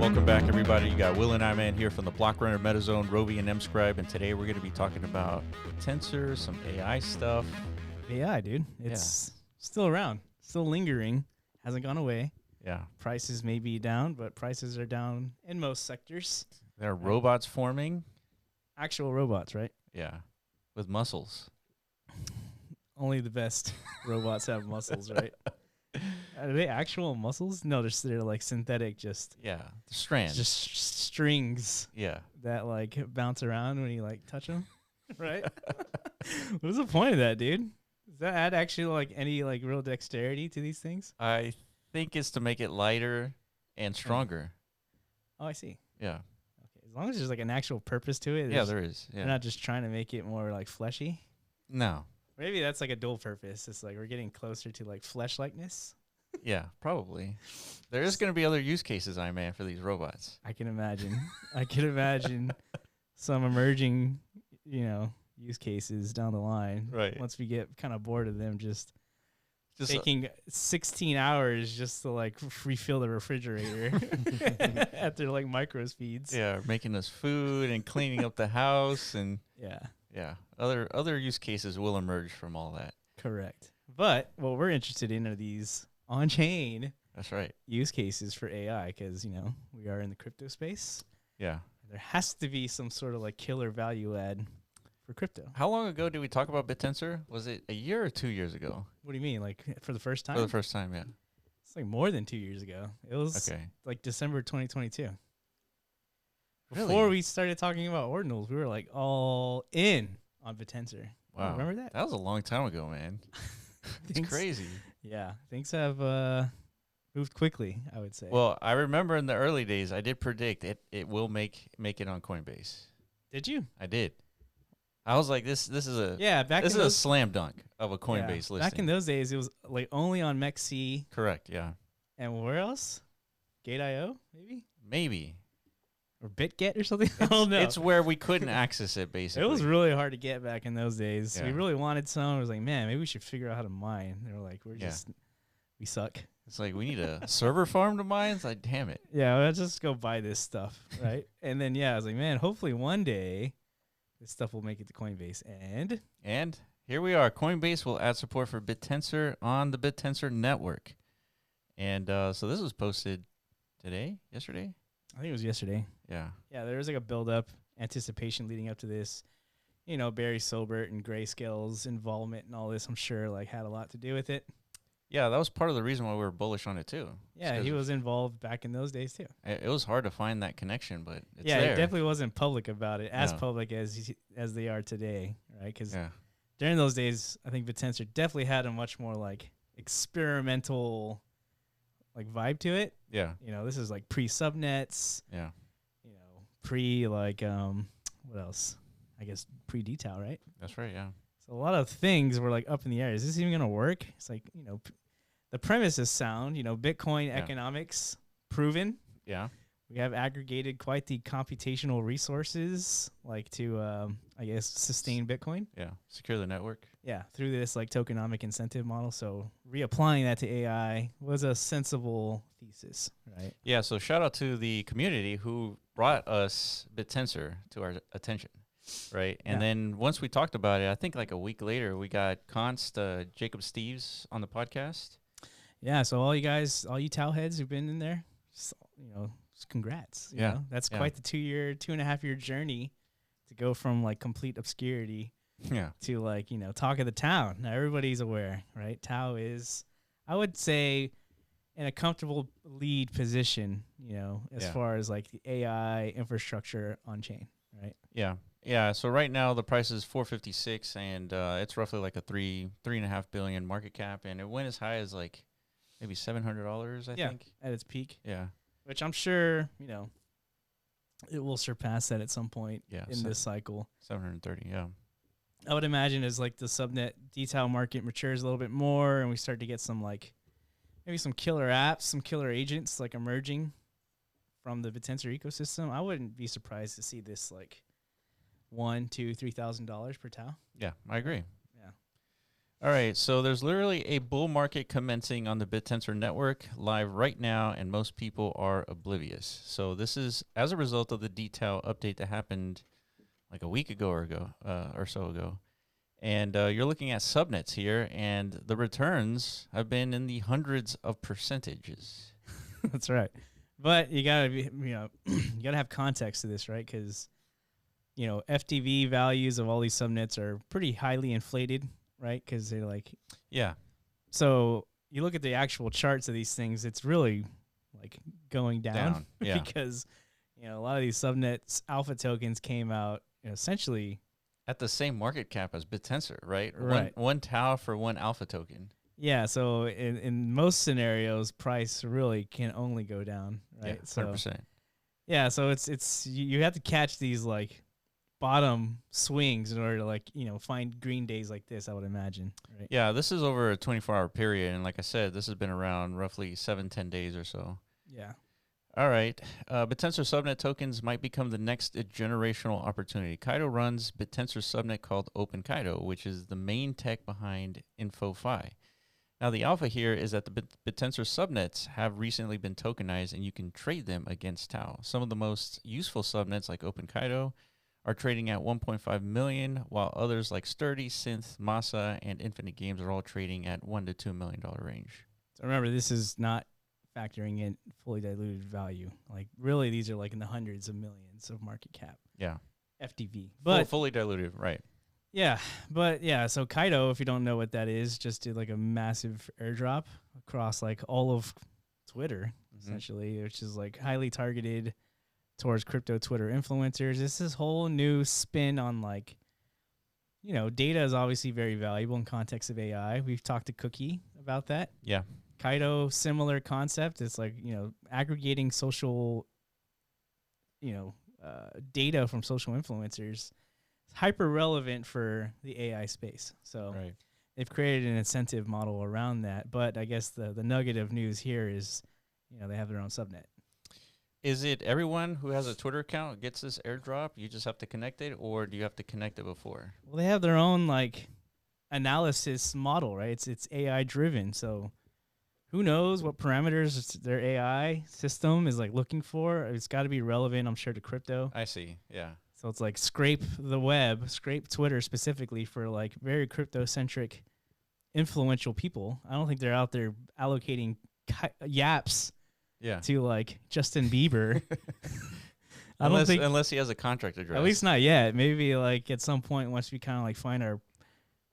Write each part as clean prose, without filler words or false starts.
Welcome back, everybody. You got Will and I, man, here from the Block Runner MetaZone, Rovi and MScribe, and today we're going to be talking about Tensor, some AI stuff. AI, dude. It's still around, still lingering, hasn't gone away. Yeah. Prices may be down, but prices are down in most sectors. There are robots forming. Actual robots, right? Yeah. With muscles. Only the best robots have muscles, right? Are they actual muscles? No, they're like synthetic, just the strands, just strings. Yeah, that like bounce around when you like touch them, right? What's the point of that, dude? Does that add actually like any like real dexterity to these things? I think it's to make it lighter and stronger. Oh, I see. Yeah. Okay, as long as there's like an actual purpose to it. Yeah, there is. Yeah. They're not just trying to make it more like fleshy. No. Maybe that's like a dual purpose. It's like we're getting closer to like flesh likeness. Yeah, probably. There is going to be other use cases, man, for these robots. I can imagine. I can imagine some emerging, use cases down the line. Right. Once we get kind of bored of them just taking 16 hours just to like refill the refrigerator after like micro speeds. Yeah, making us food and cleaning up the house and yeah. Other use cases will emerge from all that. Correct. But what we're interested in are these on-chain That's right. use cases for AI because, we are in the crypto space. Yeah. There has to be some sort of like killer value add for crypto. How long ago did we talk about Bitensor? Was it a year or 2 years ago? What do you mean? Like for the first time? For the first time, yeah. It's like more than 2 years ago. It was like December 2022. Really? Before we started talking about ordinals, we were like all in on Bitensor. Wow. Remember that? That was a long time ago, man. It's crazy. Yeah. Things have moved quickly, I would say. Well, I remember in the early days, I did predict it will make it on Coinbase. Did you? I did. I was like, this is a a slam dunk of a Coinbase listing. Back in those days, it was like only on MEXC. Correct, yeah. And where else? Gate.io, maybe? Maybe. Or BitGet or something? I don't know. It's where we couldn't access it, basically. It was really hard to get back in those days. Yeah. We really wanted some. It was like, man, maybe we should figure out how to mine. They were like, we suck. It's like, we need a server farm to mine? It's like, damn it. Yeah, let's just go buy this stuff, right? And then, I was like, man, hopefully one day this stuff will make it to Coinbase. And here we are. Coinbase will add support for Bitensor on the Bitensor network. And so this was posted yesterday? I think it was yesterday. Yeah. Yeah, there was like a build-up, anticipation leading up to this. Barry Silbert and Grayscale's involvement and all this, I'm sure, like had a lot to do with it. Yeah, that was part of the reason why we were bullish on it, too. Yeah, he was involved back in those days, too. It was hard to find that connection, but it's there. He definitely wasn't public about it, as public as they are today, right? Because during those days, I think Bitensor definitely had a much more, like, experimental, like, vibe to it. Yeah. This is, like, pre-subnets. Yeah. Pre, like, what else? I guess pre-dTAO, right? That's right, yeah. So a lot of things were, like, up in the air. Is this even going to work? It's like, the premise is sound, Bitcoin economics proven. Yeah. We have aggregated quite the computational resources, like to, sustain Bitcoin. Yeah. Secure the network. Yeah. Through this like tokenomic incentive model. So reapplying that to AI was a sensible thesis, right? Yeah. So shout out to the community who brought us Bitensor to our attention. Right. And then once we talked about it, I think like a week later, we got Jacob Steves on the podcast. Yeah, so all you guys, all you TAO heads who've been in there, congrats. You know? That's quite the 2.5 year journey to go from like complete obscurity to like, talk of the town. Now everybody's aware, right? TAO is, I would say, in a comfortable lead position, as far as like the AI infrastructure on chain, right? Yeah. Yeah, so right now the price is 456 and it's roughly like a 3.5 billion market cap, and it went as high as like maybe $700, I think. At its peak. Yeah. Which I'm sure, it will surpass that at some point in this cycle. 730, yeah. I would imagine as like the subnet dTAO market matures a little bit more and we start to get some like maybe some killer apps, some killer agents like emerging from the Bitensor ecosystem, I wouldn't be surprised to see this like $1,000, $2,000, $3,000 per TAO. Yeah, I agree. Yeah. All right, so there's literally a bull market commencing on the Bitensor network live right now, and most people are oblivious. So this is as a result of the dTAO update that happened like a week ago or so ago. And you're looking at subnets here, and the returns have been in the hundreds of percentages. That's right. But you gotta be, you gotta have context to this, right? Because FTV values of all these subnets are pretty highly inflated, right? Because they're like, yeah. So you look at the actual charts of these things, it's really like going down. Yeah. Because a lot of these subnets alpha tokens came out essentially at the same market cap as Bitensor, right? Right. One TAO for one alpha token. Yeah, so in most scenarios, price really can only go down, right? Yeah, 100%. So, yeah, so it's you have to catch these like bottom swings in order to like find green days like this, I would imagine. Right? Yeah, this is over a 24-hour period, and like I said, this has been around roughly 7-10 days or so. Yeah. All right. Bitensor subnet tokens might become the next generational opportunity. Kaito runs Bitensor subnet called OpenKaito, which is the main tech behind InfoFi. Now, the alpha here is that the Bitensor subnets have recently been tokenized, and you can trade them against TAO. Some of the most useful subnets, like OpenKaito, are trading at 1.5 million, while others like Sturdy, Synth, Masa, and Infinite Games are all trading at $1 to $2 million range. So remember, this is not factoring in fully diluted value. Like, really, these are like in the hundreds of millions of market cap. Yeah. FTV. But fully diluted, right. Yeah, but yeah, so Kaito, if you don't know what that is, just did like a massive airdrop across like all of Twitter, essentially, which is like highly targeted towards crypto Twitter influencers. This is whole new spin on like, data is obviously very valuable in context of AI. We've talked to Cookie about that. Yeah. Kaito, similar concept. It's like, aggregating social, data from social influencers. Hyper relevant for the AI space. So they've created an incentive model around that. But I guess the nugget of news here is, they have their own subnet. Is it everyone who has a Twitter account gets this airdrop? You just have to connect it, or do you have to connect it before? Well, they have their own like analysis model, right? It's AI driven. So who knows what parameters their AI system is like looking for? It's got to be relevant, I'm sure, to crypto. I see. Yeah. So it's like scrape the web, scrape Twitter specifically for like very crypto-centric, influential people. I don't think they're out there allocating yaps to like Justin Bieber. Unless he has a contract address. At least not yet. Maybe like at some point once we kind of like find our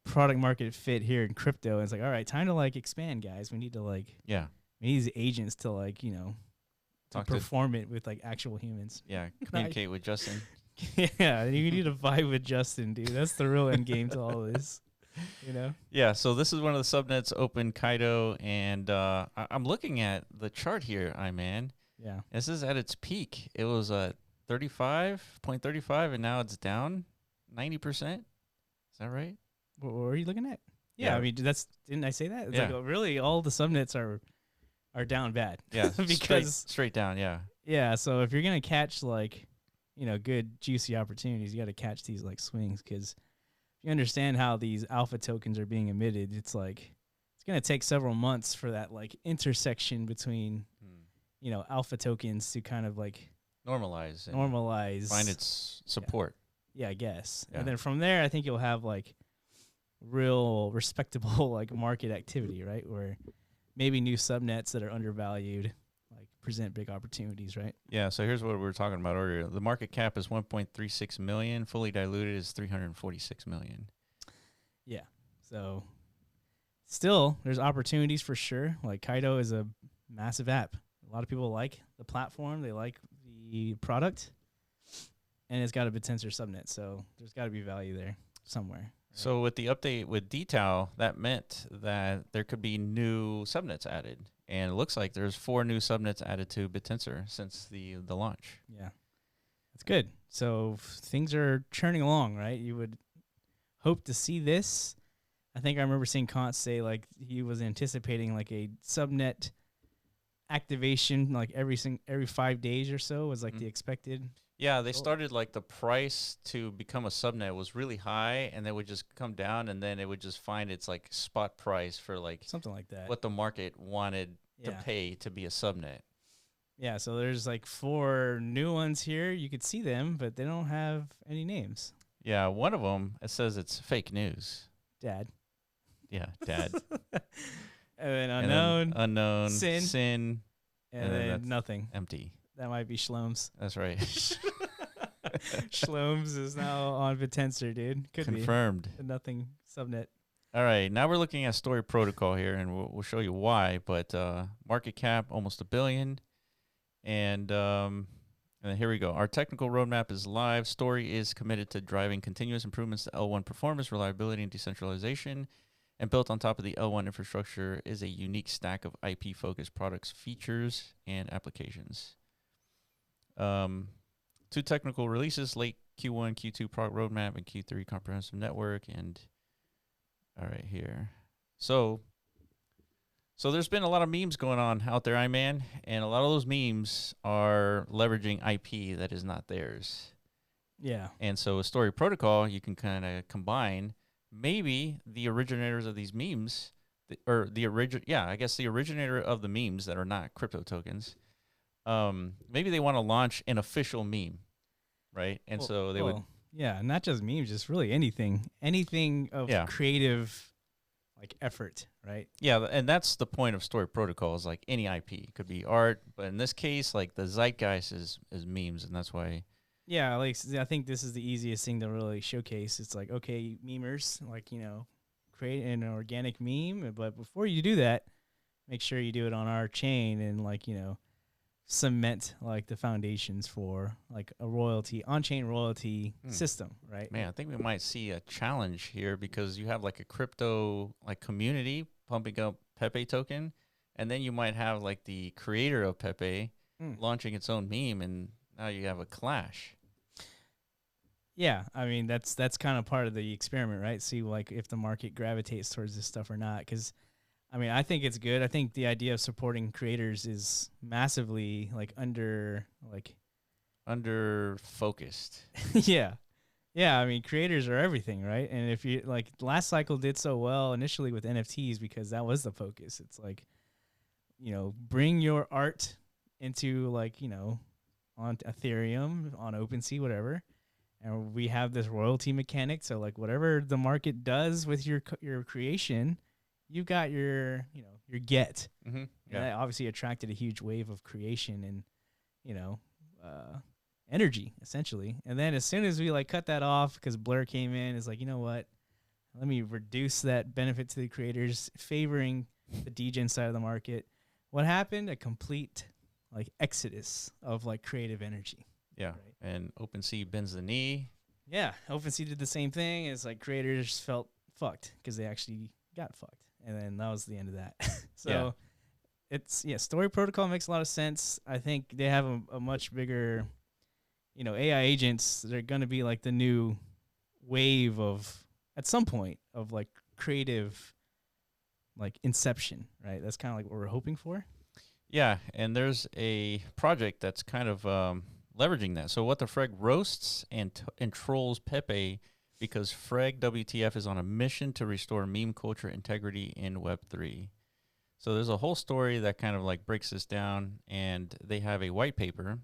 product market fit here in crypto, and it's like, all right, time to like expand, guys. We need to like we need these agents to like to perform it with like actual humans. Yeah, communicate with Justin. Yeah, you need to vibe with Justin, dude. That's the real end game to all this. Yeah, so this is one of the subnets, OpenKaito, and I'm looking at the chart here, man. Yeah. This is at its peak. It was 35.35, and now it's down 90%. Is that right? What are you looking at? Yeah, I mean, didn't I say that? It's like, really, all the subnets are down bad. Yeah, because straight down, yeah. Yeah, so if you're going to catch, like, good, juicy opportunities, you got to catch these, like, swings, because if you understand how these alpha tokens are being emitted, it's like, it's going to take several months for that, like, intersection between, alpha tokens to kind of, like, normalize. Find its support. Yeah, I guess. Yeah. And then from there, I think you'll have, like, real respectable, like, market activity, right, where maybe new subnets that are undervalued present big opportunities, right? Yeah, so here's what we were talking about earlier. The market cap is 1.36 million, fully diluted is 346 million. Yeah. So still there's opportunities for sure. Like Kaito is a massive app. A lot of people like the platform, they like the product, and it's got a Bitensor subnet, so there's got to be value there somewhere. Right? So with the update with dTAO, that meant that there could be new subnets added. And it looks like there's 4 new subnets added to Bitensor since the launch. Yeah, that's good. So things are churning along, right? You would hope to see this. I think I remember seeing Kant say like he was anticipating like a subnet activation like every 5 days or so was like the expected. Yeah, they started like the price to become a subnet was really high, and then would just come down, and then it would just find its like spot price for like something like that. what the market wanted to pay to be a subnet. Yeah, so there's like 4 new ones here. You could see them, but they don't have any names. Yeah, one of them, it says it's fake news. Dad. Yeah, dad. And then unknown. Unknown. Sin. Sin. And then nothing. Empty. That might be Shlomes. That's right. Shlomes is now on Bitensor, dude. Could Confirmed. be. Nothing subnet. All right, now we're looking at Story Protocol here, and we'll show you why. But market cap almost $1 billion, and then here we go. Our technical roadmap is live. Story is committed to driving continuous improvements to L1 performance, reliability, and decentralization. And built on top of the L1 infrastructure is a unique stack of IP-focused products, features, and applications. 2 technical releases, late Q1, Q2 product roadmap, and Q3 comprehensive network. And all right, here. So there's been a lot of memes going on out there, Iman, and a lot of those memes are leveraging IP that is not theirs. Yeah. And so a Story Protocol, you can kind of combine maybe the originators of these memes, the originator of the memes that are not crypto tokens. Maybe they want to launch an official meme, right? And so they would. Yeah, not just memes, just really anything of creative like effort, right? Yeah, and that's the point of Story Protocol is like any IP. It could be art, but in this case, like the zeitgeist is memes, and that's why. Yeah, like I think this is the easiest thing to really showcase. It's like, okay, memers, like, create an organic meme, but before you do that, make sure you do it on our chain and like, cement like the foundations for like a on-chain royalty system, right? Man, I think we might see a challenge here because you have like a crypto like community pumping up Pepe token, and then you might have like the creator of Pepe launching its own meme, and now you have a clash. Yeah, I mean that's kind of part of the experiment, right? See like if the market gravitates towards this stuff or not, because I mean, I think it's good. I think the idea of supporting creators is massively like under focused. Yeah. I mean, creators are everything, right? And if you like last cycle did so well initially with NFTs because that was the focus. It's like, bring your art into like, on Ethereum, on OpenSea, whatever. And we have this royalty mechanic. So like whatever the market does with your creation, you got your get. Mm-hmm. Yeah. That obviously attracted a huge wave of creation and, energy essentially. And then as soon as we like cut that off because Blur came in, it's like, you know what? Let me reduce that benefit to the creators, favoring the degen side of the market. What happened? A complete like exodus of like creative energy. Yeah. Right? And OpenSea bends the knee. Yeah. OpenSea did the same thing. It's like creators felt fucked because they actually got fucked. And then that was the end of that. So Story Protocol makes a lot of sense. I think they have a much bigger, AI agents. They're going to be like the new wave of, at some point, of like creative, like inception, right? That's kind of like what we're hoping for. Yeah, and there's a project that's kind of leveraging that. So What the Freg roasts and trolls Pepe because Freg WTF is on a mission to restore meme culture integrity in Web3. So there's a whole story that kind of like breaks this down, and they have a white paper.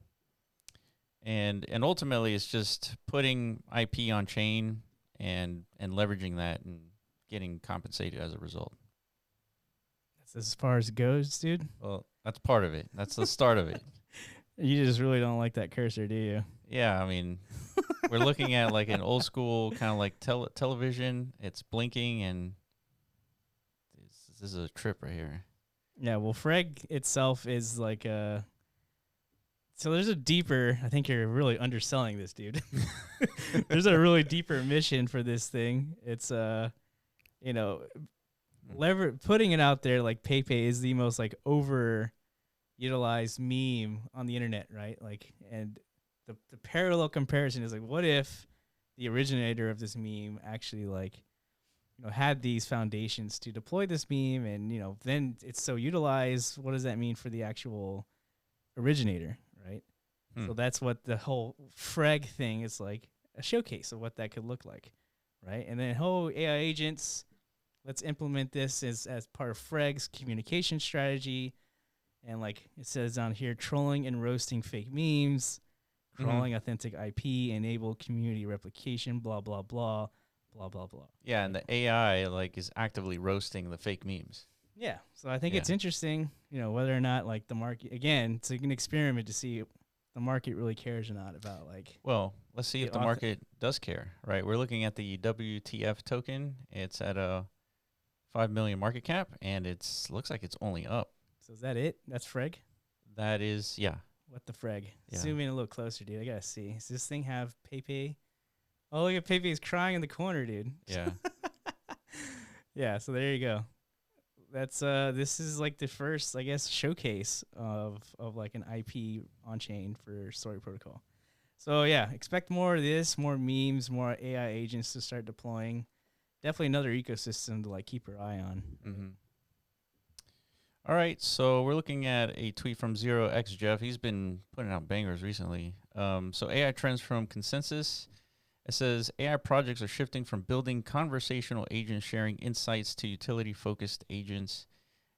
And ultimately, it's just putting IP on chain and leveraging that and getting compensated as a result. That's as far as it goes, dude? Well, that's part of it. That's the start of it. You just really don't like that cursor, do you? Yeah, I mean, we're looking at like an old school kind of like television. It's blinking, and this is a trip right here. Yeah, well, Freg itself is like so there's a deeper, I think you're really underselling this, dude. There's a really deeper mission for this thing. It's, putting it out there like Pepe is the most like overutilized meme on the internet, right? Like, and the parallel comparison is like, what if the originator of this meme actually like, had these foundations to deploy this meme and, then it's so utilized. What does that mean for the actual originator, right? So that's what the whole Freg thing is like, a showcase of what that could look like, right? And then whole AI agents, let's implement this as part of Freg's communication strategy. And like it says down here, trolling and roasting fake memes, crawling authentic IP, enable community replication, blah, blah, blah, blah, blah, blah. Yeah, and the AI like is actively roasting the fake memes. Yeah, so I think it's interesting, you know, whether or not like the market, again, it's like an experiment to see if the market really cares or not about like. Well, let's see if the market does care, right? We're looking at the WTF token. It's at a 5 million market cap, and looks like it's only up. So is that it? That's Freg? That is, yeah. What the Freg? Yeah. Zoom in a little closer, dude. I gotta see. Does this thing have Pepe? Oh, look at Pepe is crying in the corner, dude. Yeah. Yeah, so there you go. That's this is like the first, I guess, showcase of like an IP on chain for Story Protocol. So yeah, expect more of this, more memes, more AI agents to start deploying. Definitely another ecosystem to like keep your eye on. Mm-hmm. All right, so we're looking at a tweet from 0x Jeff. He's been putting out bangers recently. So AI trends from Consensus. It says AI projects are shifting from building conversational agents sharing insights to utility-focused agents.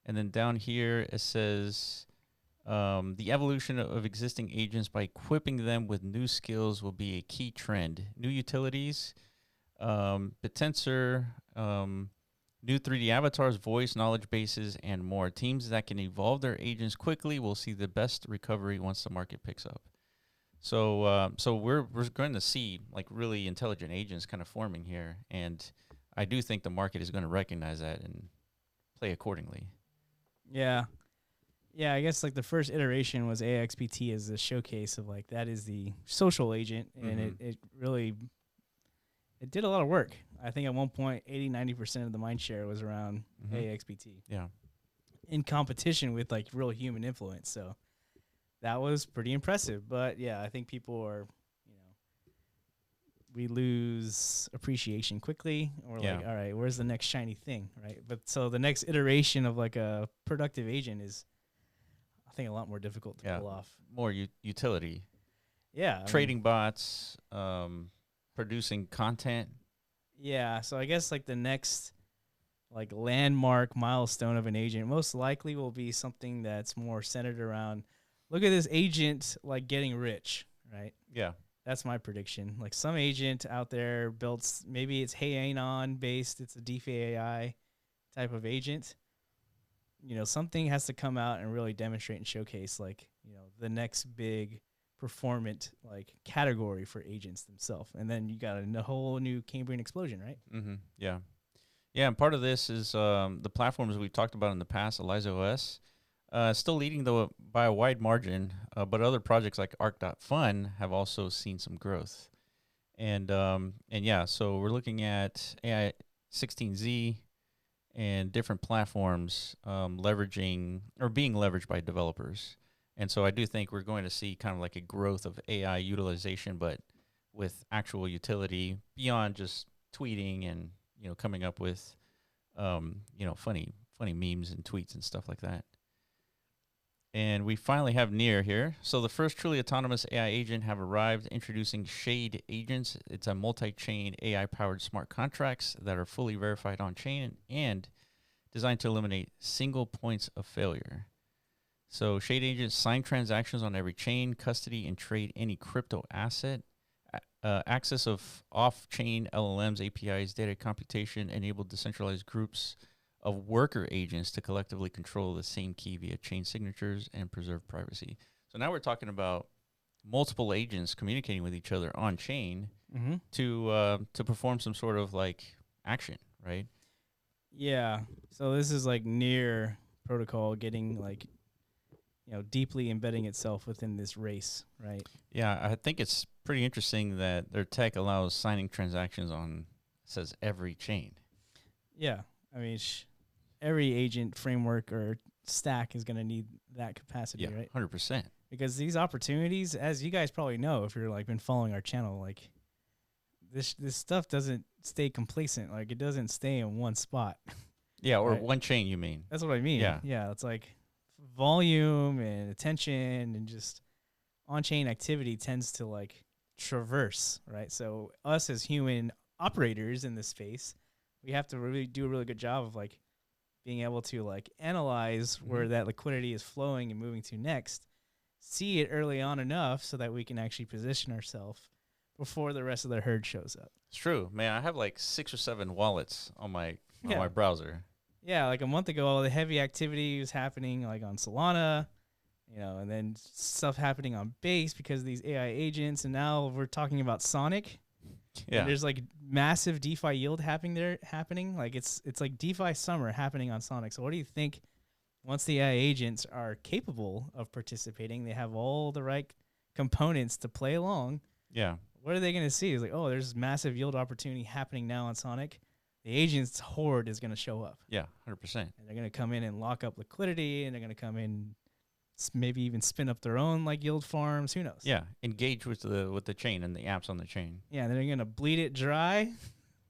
And then down here it says the evolution of existing agents by equipping them with new skills will be a key trend. New utilities, Bitensor, new 3D avatars, voice, knowledge bases, and more. Teams that can evolve their agents quickly will see the best recovery once the market picks up. So we're going to see like really intelligent agents kind of forming here, and I do think the market is going to recognize that and play accordingly. Yeah. Yeah, I guess like the first iteration was Aixbt as a showcase of like that is the social agent, and it really did a lot of work. I think at one point 80-90% of the mind share was around Aixbt. Yeah. In competition with like real human influence. So that was pretty impressive. But yeah, I think people are, you know, we lose appreciation quickly. Or like, all right, where's the next shiny thing, right? But so the next iteration of like a productive agent is, I think, a lot more difficult to pull off. More utility. Yeah. Trading bots, producing content. Yeah, so I guess like the next like landmark milestone of an agent most likely will be something that's more centered around, look at this agent like getting rich, right? Yeah. That's my prediction. Like some agent out there built, maybe it's Anon based, it's a DeFi AI type of agent. You know, something has to come out and really demonstrate and showcase like, you know, the next big performant like category for agents themselves, and then you got a whole new Cambrian explosion, right? Yeah, and part of this is the platforms we've talked about in the past. Eliza OS still leading though by a wide margin, but other projects like Arc.Fun have also seen some growth, and yeah, so we're looking at AI 16Z and different platforms leveraging or being leveraged by developers. And so I do think we're going to see kind of like a growth of AI utilization, but with actual utility beyond just tweeting and, you know, coming up with, you know, funny memes and tweets and stuff like that. And we finally have Near here. So the first truly autonomous AI agent have arrived, introducing Shade Agents. It's a multi-chain AI-powered smart contracts that are fully verified on-chain and designed to eliminate single points of failure. So Shade Agents sign transactions on every chain, custody and trade any crypto asset, access of off-chain LLMs, APIs, data computation, enable decentralized groups of worker agents to collectively control the same key via chain signatures and preserve privacy. So now we're talking about multiple agents communicating with each other on chain to perform some sort of like action, right? Yeah. So this is like Near protocol getting like, you know, deeply embedding itself within this race, right? Yeah, I think it's pretty interesting that their tech allows signing transactions on, says every chain. Yeah, I mean, every agent framework or stack is going to need that capacity, right? 100%. Because these opportunities, as you guys probably know, if you're like been following our channel, like this stuff doesn't stay complacent. Like it doesn't stay in one spot. Yeah, or right? One chain, you mean? That's what I mean. Yeah, it's like volume and attention and just on-chain activity tends to like traverse, right? So us as human operators in this space, we have to really do a really good job of like being able to like analyze where that liquidity is flowing and moving to next, see it early on enough so that we can actually position ourselves before the rest of the herd shows up. It's true, man. I have like 6 or 7 wallets on my browser. Yeah, like a month ago, all the heavy activity was happening like on Solana, you know, and then stuff happening on Base because of these AI agents, and now we're talking about Sonic. Yeah, and there's like massive DeFi yield happening. Like it's like DeFi summer happening on Sonic. So what do you think? Once the AI agents are capable of participating, they have all the right components to play along. Yeah. What are they going to see? It's like, oh, there's massive yield opportunity happening now on Sonic. The agents horde is going to show up. Yeah, 100%. And they're going to come in and lock up liquidity, and they're going to come in, maybe even spin up their own like yield farms. Who knows? Yeah, engage with the chain and the apps on the chain. Yeah, and then they're going to bleed it dry,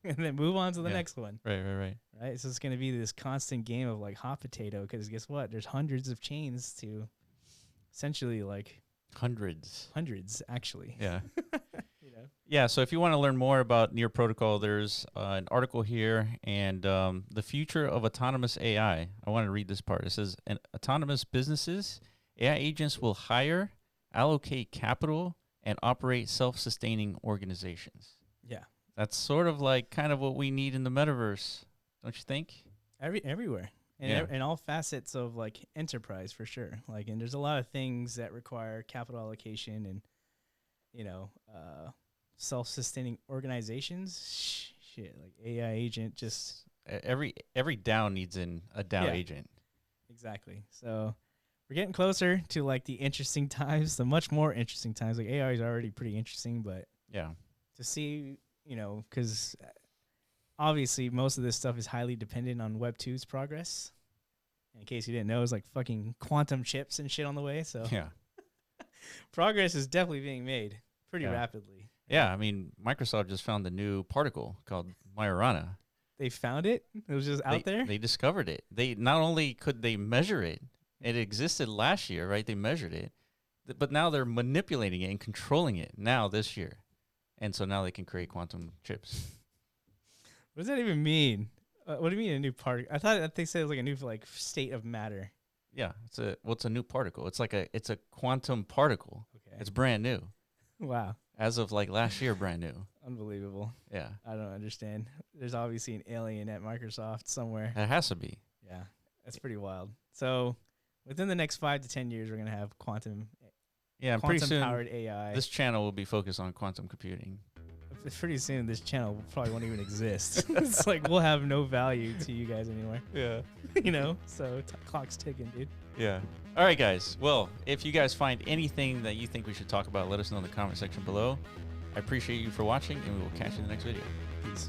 and then move on to the next one. Right. Right. So it's going to be this constant game of like hot potato, because guess what? There's hundreds of chains to essentially like hundreds actually. Yeah. Yeah, so if you want to learn more about Near Protocol, there's an article here, and the future of autonomous AI. I want to read this part. It says, in autonomous businesses, AI agents will hire, allocate capital, and operate self-sustaining organizations. Yeah. That's sort of like kind of what we need in the metaverse, don't you think? Everywhere. And in all facets of like enterprise, for sure. Like, and there's a lot of things that require capital allocation and, you know, self-sustaining organizations. Shit, like AI agent, just every DAO needs a DAO agent. Exactly. So we're getting closer to like the interesting times, the much more interesting times. Like AI is already pretty interesting, but to see, you know, because obviously most of this stuff is highly dependent on Web 2's progress. In case you didn't know, it's like fucking quantum chips and shit on the way. So progress is definitely being made pretty rapidly. Yeah, I mean, Microsoft just found the new particle called Majorana. They found it? It was just out there? They discovered it. They not only could they measure it, it existed last year, right? They measured it, but now they're manipulating it and controlling it now this year. And so now they can create quantum chips. What does that even mean? What do you mean a new particle? I thought that they said it was like a new like state of matter. Yeah, it's a new particle. It's a quantum particle. Okay. It's brand new. Wow. As of like last year, brand new. Unbelievable. Yeah. I don't understand. There's obviously an alien at Microsoft somewhere. It has to be. Yeah. That's pretty wild. So within the next 5 to 10 years, we're going to have quantum pretty soon, powered AI. This channel will be focused on quantum computing. Pretty soon, this channel probably won't even exist. It's like we'll have no value to you guys anymore. Yeah. You know? So clock's ticking, dude. Yeah. All right, guys. Well, if you guys find anything that you think we should talk about, let us know in the comment section below. I appreciate you for watching, and we will catch you in the next video. Peace.